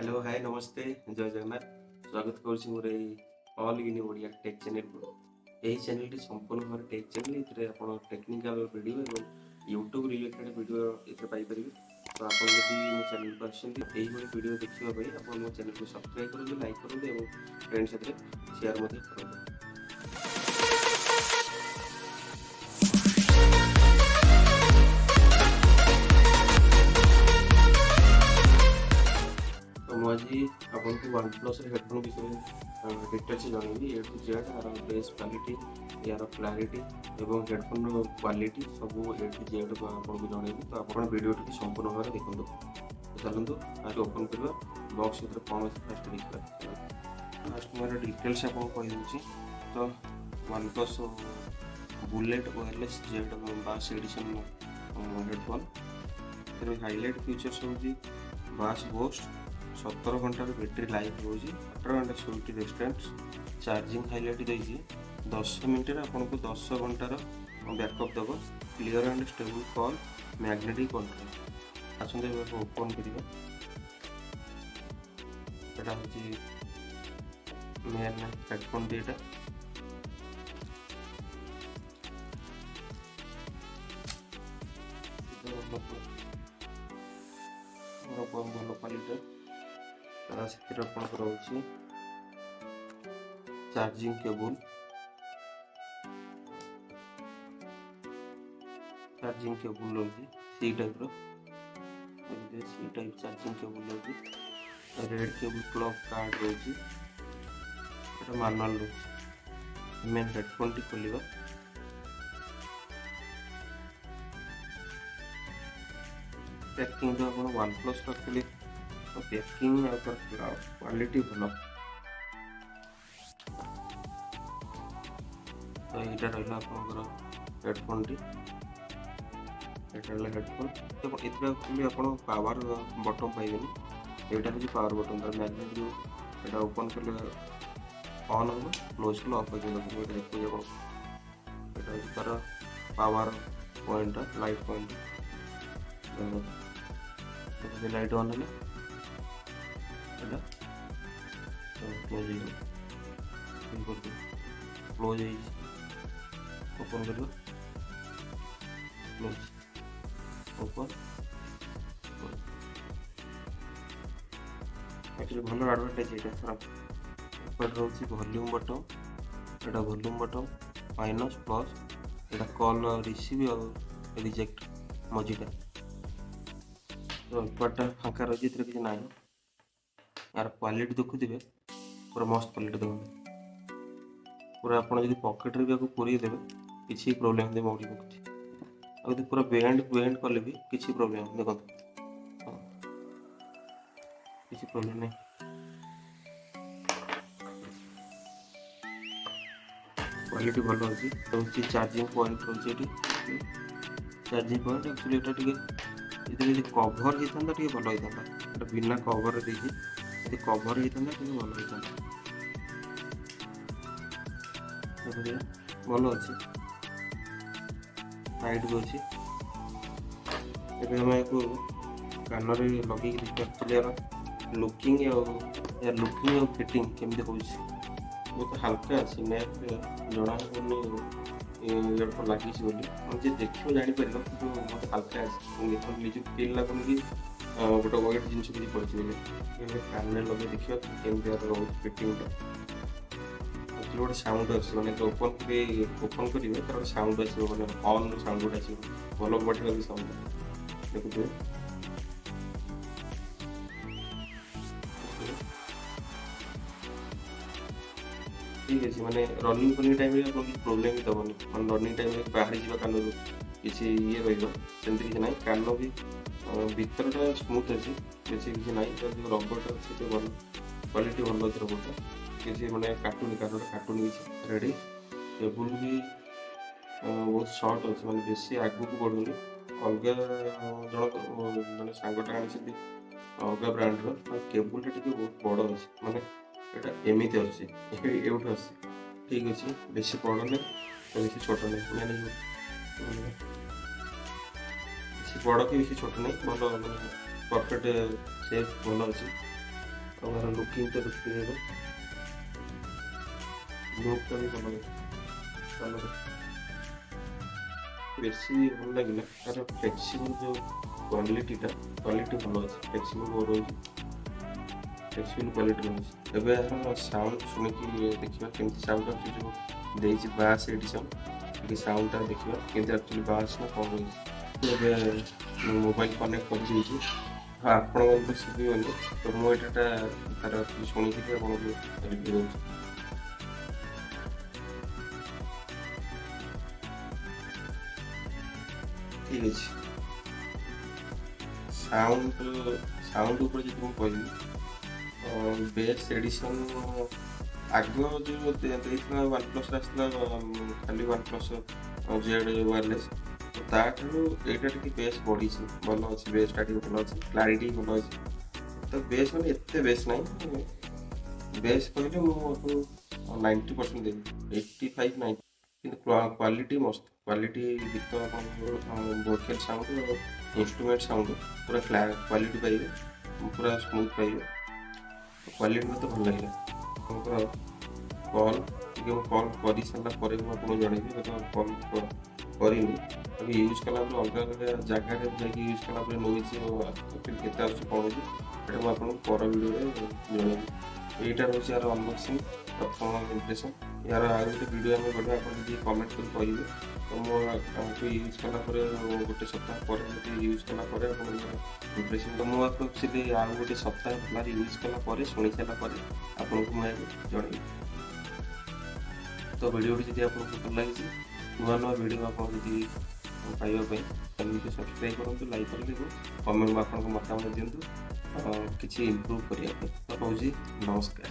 Hello hi नमस्ते जय जगन्नाथ स्वागत करुँच मोर all in Odia tech channel को यही चैनल संपूर्ण भाव टेक चैनल ये आप टेक्निकल वीडियो और यूट्यूब रिलेटेड वीडियो ये पाइपर तो आप मो चैनल को आसछी वीडियो देखापी आप मो चैनल को सब्सक्राइब करूँ लाइक करूँ और फ्रेंड्स साथ शेयर करूँ। मुझे आपको OnePlus हेडफोन विषय डिटेल्स जनइबी ए टू जेड यार बेस क्वालिटी यार क्लारिटी और हेडफोन क्वालिटी सब ए टू जेड आपको जनइबी तो आप वीडियो संपूर्ण भाव देखो। तो चलते आज ओपन करवा बॉक्स भर कौन फास्ट देखा फास्ट मोर डिटेल्स आपको कहीदे। तो OnePlus बुलेट वायरलेस जेड बास एडिशन हेडफोन हाइलाइट फीचर्स हूँ बास बोस्ट 17 घंटार बैटेरी लाइफ हो 18 घंटा सिक्योरिटी रेजिस्टेंस चार्जिंग हाइलाइट देगी 10 मिनट आपको 10 घंटार बैकअप देव clear and stable call magnetic control आसते ओपन करवा मेन हेडफोन दीटा भल क्वालिटी रोचे चार्जिंग केबल रोचे C type C type charging cable रोचे रेड केबल प्लग कार्ड रोचे मानुआल रोचे मेन हेडफोन टी खोलिबा पैकिंग जो आप OnePlus रखिले तो पैकिंग क्वालिटी भल तो यहाँ रहा आप हेडफोन टी हेडफोन तो ये आप पावर बटन पाइबे यहाँ हूँ पावर बटन तार मैग्नेट जो यहाँ ओपन कले ऑन हम क्लोज कले ऑफ हो देखिए तार power point light point light on है क्लोज ओपन कर क्लोज ओपन एक्चुअली भल एडभांटेज यहाँ रोचे वॉल्यूम बटन यहाँ वॉल्यूम बटन माइनस प्लस यहाँ कॉल रिसीव और रिजेक्ट मझीटा तो एपटा फाँका रही किसी ना यार क्वालिटी देखुवे पूरा मस्त क्वालिटी देखते पूरा आप पकेट भी पूरी देवे किसी प्रोब्लेम नहीं मोड़ी पकड़ पूरा बेंड कले भी किसी प्रोब्लेम देखो किसी प्रोब्लेम नहीं क्वालिटी भल अच्छी चार्जिंग पॉइंट रोचे चार्जिंग पॉइंट एक्चुअली ये कभर होता भल होता बिना कभर देखिए कभर होता भल होता भल अच्छे टाइट भी अच्छे कान लगे एक्चुअली यार लुकिंग लुकिंग और फिटिंग केमती हो बहुत हल्का अच्छे नेट जना इयरफोन लगी मुझे देखिए जापर कि मतलब हल्का अच्छे निज फील लगुन कि गोटे वेट जिन किसी पड़े कान लगे देखिए केमती रोज फिटिंगटा एक्चुअली गोटे साउंड अच्छे मैंने ओपन करेंगे तार गोटे साउंड आसो मैंने ऑन साउंड गोटे आसो भल बढ़िया भी साउंड देखुए ठीक अच्छे मैंने रनिंग करने टाइम प्रोब्लेम भी दबनी मैं रनिंग टाइम बाहरी जा कान किसी ये रही किसी ना कान भी भीतरटा स्मूथ अच्छे बेसी किसी ना जो रबरटा अच्छे भल क्वालिटी भल अच्छे रबरटा किसी मैंने काटुनी कानटा काटुनी किसी रेडी केबल भी बहुत सर्ट अच्छे मैंने बेसी आगू को बढ़ुनी अलग जन मैंने सांगटा आनी अलग ब्रांडर केबलटा टी बहुत बड़ अच्छे मैंने एमती अच्छे एवट अच्छे ठीक अच्छे बेसी बड़ नहीं बेसी छोट नहीं मैंने बेसी बड़ कि बेसी छोट नहीं भल परफेक्ट सेफ भल अच्छे ଆଉ ଏହାର ଲୁକିଂଟା ଦେଖିବେ, ଲୁକ୍ଟା ବି ଭଲ ଅଛି। ବେଶୀ ଭଲ ଲାଗିଲା ତାର ଫ୍ଲେକ୍ସିବଲ୍ ଯେଉଁ କ୍ୱାଲିଟି ଭଲ ଅଛି, ଫ୍ଲେକ୍ସିବଲ୍ ରହୁଛି, ଫ୍ଲେକ୍ସିବଲ୍ କ୍ୱାଲିଟି ରହୁଛି। ଏବେ ଏହାର ସାଉଣ୍ଡ ଶୁଣିକି ଦେଖିବା କେମିତି ସାଉଣ୍ଡ ଆସୁଛି, ଯେଉଁ ଦେଇଛି ବାସ୍ ଏଡିସନ୍, ଟିକେ ସାଉଣ୍ଡଟା ଦେଖିବା କେମିତି ଆକ୍ଚୁଆଲି ବାସ୍ ନା କ'ଣ ରହିଛି। ଏବେ ମୋବାଇଲ କନେକ୍ଟ କରିଦେଇଛି, ହଁ ଆପଣଙ୍କ ତ ଶୁଭିବନି, ତ ମୁଁ ଏଇଟା ତାର ଶୁଣିକି ଆପଣଙ୍କୁ ରିଭ୍ୟୁ ଦେଉଛି। ଠିକ୍ ଅଛି, ସାଉଣ୍ଡ ଉପରେ ଯଦି ମୁଁ କହିବି, ବେସ୍ ଏଡିସନ୍ ଆଗ ଯେଉଁ ଦେଇଥିଲା ୱାନ୍ପ୍ଲସ୍ରେ ଆସିଥିଲା ଖାଲି ୱାନ୍ପ୍ଲସ୍ ଜେଡ୍ ୱାୟାରଲେସ୍, ତାଠାରୁ ଏଇଟା ଟିକେ ବେସ୍ ବଢ଼ିଛି, ଭଲ ଅଛି, ବେସ୍ଟା ଟିକେ ଭଲ ଅଛି, କ୍ଲାରିଟି ଭଲ ଅଛି। ତ ବେସ୍ ମାନେ ଏତେ ବେସ୍ ନାହିଁ, ବେସ୍ କହିଲେ ମୁଁ ଆପଣଙ୍କୁ 90% ଦେବି, 85 90, କିନ୍ତୁ କ୍ୱାଲିଟି ମସ୍ତ, କ୍ୱାଲିଟି ଗୀତ ଆପଣଙ୍କର ଭୋକାଲ୍ ସାଉଣ୍ଡ ଆଉ ଇନଷ୍ଟ୍ରୁମେଣ୍ଟ ସାଉଣ୍ଡ ପୁରା କ୍ୱାଲିଟି ପାଇବେ, ପୁରା ସ୍ମୁଥ୍ ପାଇବେ, କ୍ୱାଲିଟି ମୋତେ ଭଲ ଲାଗିଲା। ଆପଣଙ୍କର କଲ୍ ଟିକେ ମୁଁ କଲ୍ କରିସାରିଲା ପରେ ମୁଁ ଆପଣଙ୍କୁ ଜଣେଇବି, କଲ୍ କରିନି, ତାକୁ ୟୁଜ୍ କଲାପରେ ଅଲଗା ଅଲଗା ଜାଗାରେ ଯାଇକି ୟୁଜ୍ କଲାପରେ ନୋଇଜ୍ କେତେ ଆସୁଛି କ'ଣ ହେଉଛି, ସେଇଟା ମୁଁ ଆପଣଙ୍କୁ ପର ଭିଡ଼ିଓରେ ଜଣେଇବି। ଏଇଟା ରହୁଛି ଏହାର ଅନବକ୍ସିଂ, ପ୍ରଥମ ଇମ୍ପ୍ରେସନ୍। ଏହାର ଆଉ ଗୋଟେ ଭିଡ଼ିଓ ଆମେ କରିବା, ଆପଣ ଯଦି କମେଣ୍ଟ କରି କହିବେ, ତ ମୁଁ ଆପଣଙ୍କୁ ୟୁଜ୍ କଲା ପରେ ଗୋଟେ ସପ୍ତାହ ପରେ ଯଦି ୟୁଜ୍ କଲା ପରେ ଆପଣଙ୍କର ଇମ୍ପ୍ରେସନ୍, ତ ମୁଁ ଆକ୍ଚୁଆଲି ଆଉ ଗୋଟେ ସପ୍ତାହ ପରେ ୟୁଜ୍ କଲା ପରେ ଶୁଣି ସାରିଲା ପରେ ଆପଣଙ୍କୁ ମୁଁ ଜଣେଇବି। ତ ଭିଡ଼ିଓଟି ଯଦି ଆପଣଙ୍କୁ ଭଲ ଲାଗିଛି, ନୂଆ ନୂଆ ଭିଡ଼ିଓ ଆପଣ ଯଦି ପାଇବା ପାଇଁ ଚ୍ୟାନେଲକୁ ସବସ୍କ୍ରାଇବ୍ କରନ୍ତୁ, ଲାଇକ୍ କରିଦେବେ, କମେଣ୍ଟ ଆପଣଙ୍କ ମତାମତ ଦିଅନ୍ତୁ କିଛି ଇମ୍ପ୍ରୁଭ୍ କରିବା ପାଇଁ। ତ କହୁଛି ନମସ୍କାର।